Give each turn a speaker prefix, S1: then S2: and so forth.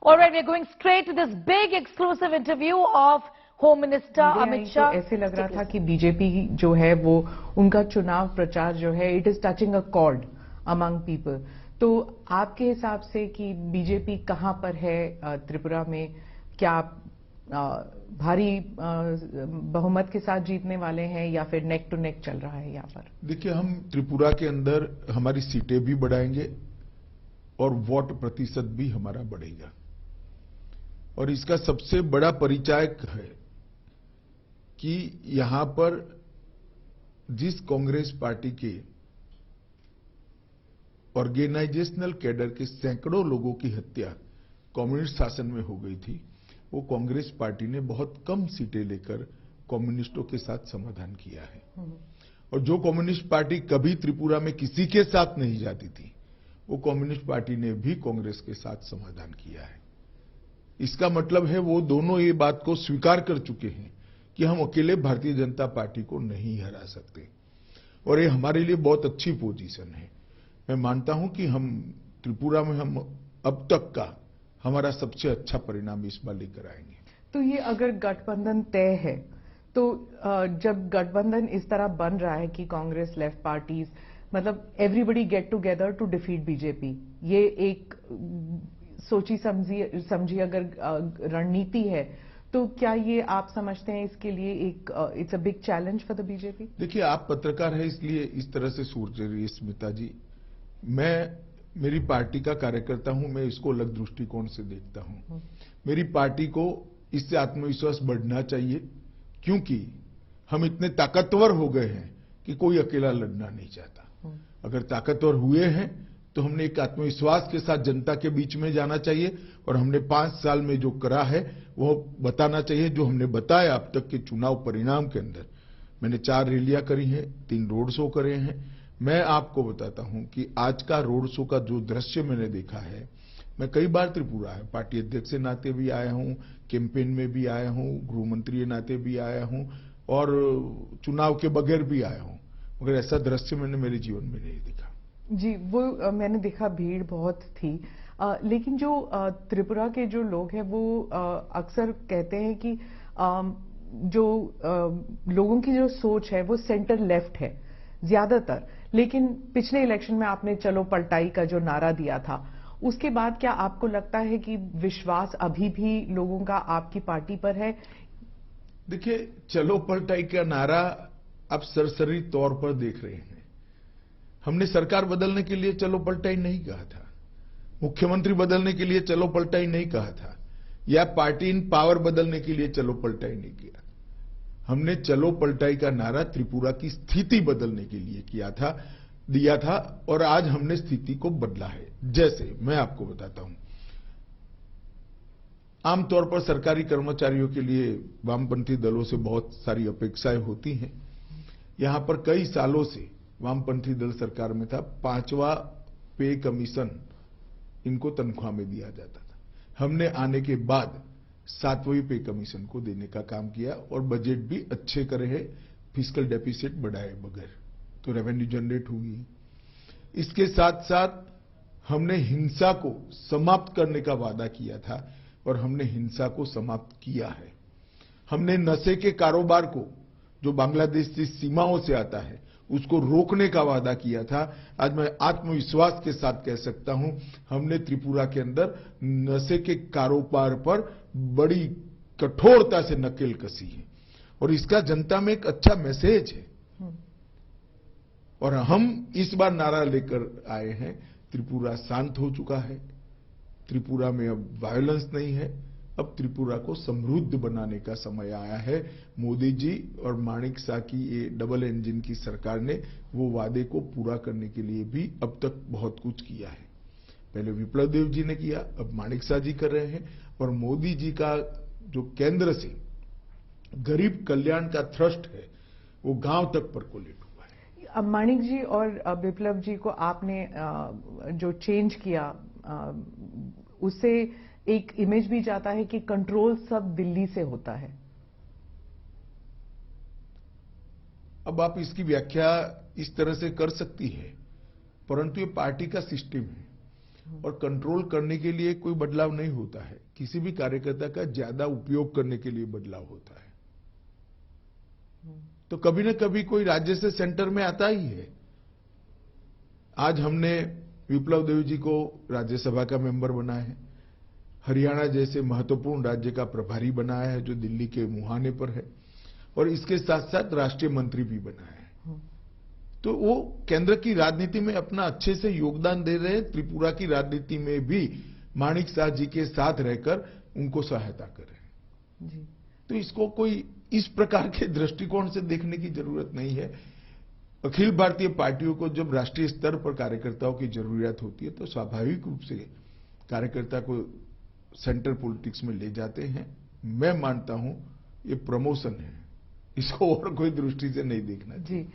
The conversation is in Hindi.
S1: All right, we're going straight to this big exclusive interview of Home Minister Amit Shah.
S2: तो ऐसे लग रहा था कि बीजेपी जो है वो उनका चुनाव प्रचार जो है it is touching a cord among people. तो आपके हिसाब से कि बीजेपी कहां पर है त्रिपुरा में, क्या भारी बहुमत के साथ जीतने वाले हैं या फिर नेक टू नेक चल रहा है यहाँ पर?
S3: देखिए, हम त्रिपुरा के अंदर हमारी सीटें भी बढ़ाएंगे और वोट प्रतिशत भी हमारा बढ़ेगा। और इसका सबसे बड़ा परिचायक है कि यहां पर जिस कांग्रेस पार्टी के ऑर्गेनाइजेशनल कैडर के सैकड़ों लोगों की हत्या कम्युनिस्ट शासन में हो गई थी, वो कांग्रेस पार्टी ने बहुत कम सीटें लेकर कम्युनिस्टों के साथ समाधान किया है। और जो कम्युनिस्ट पार्टी कभी त्रिपुरा में किसी के साथ नहीं जाती थी, वो कम्युनिस्ट पार्टी ने भी कांग्रेस के साथ समाधान किया है। इसका मतलब है वो दोनों ये बात को स्वीकार कर चुके हैं कि हम अकेले भारतीय जनता पार्टी को नहीं हरा सकते, और ये हमारे लिए बहुत अच्छी पोजीशन है। मैं मानता हूं कि हम त्रिपुरा में हम अब तक का हमारा सबसे अच्छा परिणाम इस बार लेकर आएंगे।
S2: तो ये अगर गठबंधन तय है, तो जब गठबंधन इस तरह बन रहा है कि कांग्रेस, लेफ्ट पार्टीज, मतलब everybody get together to defeat BJP, ये एक सोची समझी अगर रणनीति है, तो क्या ये आप समझते हैं इसके लिए एक it's a big challenge for the BJP?
S3: देखिए, आप पत्रकार हैं इसलिए इस तरह से सोच रही है स्मिता जी। मैं मेरी पार्टी का कार्यकर्ता हूं, मैं इसको अलग दृष्टिकोण से देखता हूं। मेरी पार्टी को इससे आत्मविश्वास बढ़ना चाहिए, क्योंकि हम इतने ताकतवर हो गए हैं कि कोई अकेला लड़ना नहीं चाहता। अगर ताकतवर हुए हैं तो हमने एक आत्मविश्वास के साथ जनता के बीच में जाना चाहिए, और हमने 5 साल में जो करा है वो बताना चाहिए। जो हमने बताया अब तक के चुनाव परिणाम के अंदर, मैंने 4 रैलियां करी हैं, 3 रोड शो करे हैं। मैं आपको बताता हूं कि आज का रोड शो का जो दृश्य मैंने देखा है, मैं कई बार त्रिपुरा है, पार्टी अध्यक्ष के नाते भी आया हूं, कैंपेन में भी आया हूं, गृह मंत्री के नाते भी आया हूं, और चुनाव के बगैर भी आया हूं, मगर ऐसा दृश्य मैंने मेरे जीवन में नहीं देखा।
S2: जी, वो मैंने देखा, भीड़ बहुत थी। लेकिन जो त्रिपुरा के जो लोग हैं वो अक्सर कहते हैं कि जो लोगों की जो सोच है वो सेंटर लेफ्ट है ज्यादातर। लेकिन पिछले इलेक्शन में आपने चलो पलटाई का जो नारा दिया था, उसके बाद क्या आपको लगता है कि विश्वास अभी भी लोगों का आपकी पार्टी पर है?
S3: देखिए, चलो पलटाई का नारा आप सरसरी तौर पर देख रहे हैं। हमने सरकार बदलने के लिए चलो पलटाई नहीं कहा था, मुख्यमंत्री बदलने के लिए चलो पलटाई नहीं कहा था, या पार्टी इन पावर बदलने के लिए चलो पलटाई नहीं किया। हमने चलो पलटाई का नारा त्रिपुरा की स्थिति बदलने के लिए दिया था, और आज हमने स्थिति को बदला है। जैसे मैं आपको बताता हूं, आमतौर पर सरकारी कर्मचारियों के लिए वामपंथी दलों से बहुत सारी अपेक्षाएं होती हैं। यहां पर कई सालों से वामपंथी दल सरकार में था, 5वां पे कमीशन इनको तनख्वाह में दिया जाता था। हमने आने के बाद 7वें पे कमीशन को देने का काम किया, और बजट भी अच्छे करे हैं, फिस्कल डेफिसिट बढ़ाए बगैर, तो रेवेन्यू जनरेट हुई। इसके साथ साथ हमने हिंसा को समाप्त करने का वादा किया था, और हमने हिंसा को समाप्त किया है। हमने नशे के कारोबार को, जो बांग्लादेश की सीमाओं से आता है, उसको रोकने का वादा किया था। आज मैं आत्मविश्वास के साथ कह सकता हूं, हमने त्रिपुरा के अंदर नशे के कारोबार पर बड़ी कठोरता से नकेल कसी है, और इसका जनता में एक अच्छा मैसेज है। और हम इस बार नारा लेकर आए हैं, त्रिपुरा शांत हो चुका है, त्रिपुरा में अब वायलेंस नहीं है, अब त्रिपुरा को समृद्ध बनाने का समय आया है। मोदी जी और माणिक शाह की ये डबल इंजन की सरकार ने वो वादे को पूरा करने के लिए भी अब तक बहुत कुछ किया है। पहले विप्लव देव जी ने किया, अब माणिक शाह जी कर रहे हैं, और मोदी जी का जो केंद्र से गरीब कल्याण का थ्रस्ट है, वो गांव तक परकोलेट हुआ है।
S2: अब माणिक जी और विप्लव जी को आपने जो चेंज किया, उससे एक इमेज भी जाता है कि कंट्रोल सब दिल्ली से होता है।
S3: अब आप इसकी व्याख्या इस तरह से कर सकती है, परंतु ये पार्टी का सिस्टम है। और कंट्रोल करने के लिए कोई बदलाव नहीं होता है, किसी भी कार्यकर्ता का ज्यादा उपयोग करने के लिए बदलाव होता है। तो कभी न कभी कोई राज्य से सेंटर में आता ही है। आज हमने विप्लव देव जी को राज्यसभा का मेंबर बनाया है, हरियाणा जैसे महत्वपूर्ण राज्य का प्रभारी बनाया है जो दिल्ली के मुहाने पर है, और इसके साथ साथ राष्ट्रीय मंत्री भी बनाया है। तो वो केंद्र की राजनीति में अपना अच्छे से योगदान दे रहे हैं, त्रिपुरा की राजनीति में भी माणिक साह जी के साथ रहकर उनको सहायता कर रहे हैं।
S2: जी।
S3: तो इसको कोई इस प्रकार के दृष्टिकोण से देखने की जरूरत नहीं है। अखिल भारतीय पार्टियों को जब राष्ट्रीय स्तर पर कार्यकर्ताओं की जरूरत होती है तो स्वाभाविक रूप से कार्यकर्ता को सेंट्रल पॉलिटिक्स में ले जाते हैं। मैं मानता हूं ये प्रमोशन है, इसको और कोई दृष्टि से नहीं देखना चाहिए।
S2: जी।